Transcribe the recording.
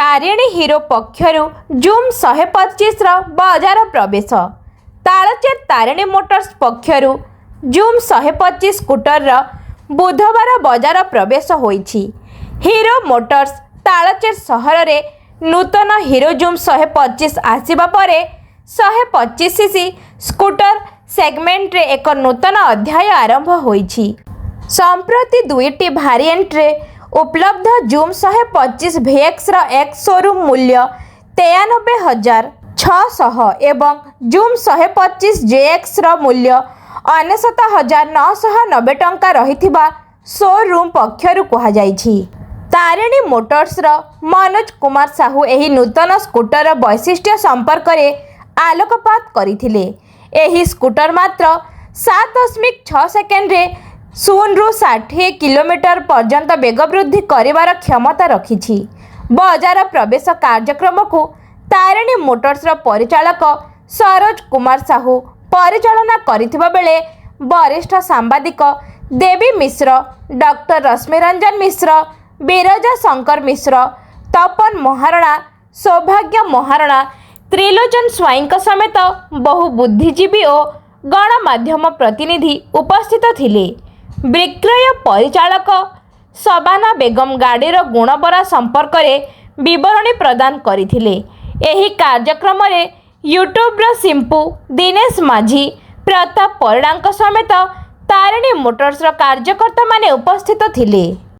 Tarini hero पक्षरु Xoom 125 बजार प्रवेश। Talcher Tarini motors पक्षरु जूम 125 स्कूटर बुधवार बजार प्रवेश होईछि। हीरो मोटर्स तालचेर सहर रे नूतन हीरो जूम 125 आसिबा परे 125 सीसी स्कूटर सेगमेंट रे एक नूतन अध्याय आरंभ होईछि। संप्रति दुईटी भारिएंट रे उपलब्ध जूम 125 VX एक शोरूम मूल्य 93,600 एवं जूम 125 JX मूल्य 99,990 टंका रहिथिबा शोरूम पक्षरु कहा जायछि। तारिणी मोटर्स मनोज कुमार साहू एही नूतन स्कूटर वैशिष्ट्य संपर्क में आलोकपात करथिले। एही स्कूटर मात्र 7.6 सेकेंड रे 0 ରୁ 60 किलोमीटर पर्यंत वेग वृद्धि करिवार क्षमता रखिछि। बजार प्रवेश कार्यक्रम को तारिणी मोटर्स परिचालक सरोज कुमार साहू परिचालना करिथिबा बेले वरिष्ठ सांबादिक देवी मिश्र, डॉक्टर रश्मिरंजन मिश्र, बिरजा शंकर मिश्र, तपन महारणा, सौभाग्य महारणा, त्रिलोचन स्वाईं समेत बहु बुद्धिजीवी और गणमाध्यम प्रतिनिधि उपस्थित थिले। विक्रय परिचालक शबाना बेगम गाड़ीर गुणबरा संपर्क में विवरणी प्रदान करथिले। एही कार्यक्रम रे यूट्यूबर सिंपू, दिनेश माझी, प्रताप परिड़ा समेत तारिणी मोटर्स कार्यकर्ता माने उपस्थित थिले।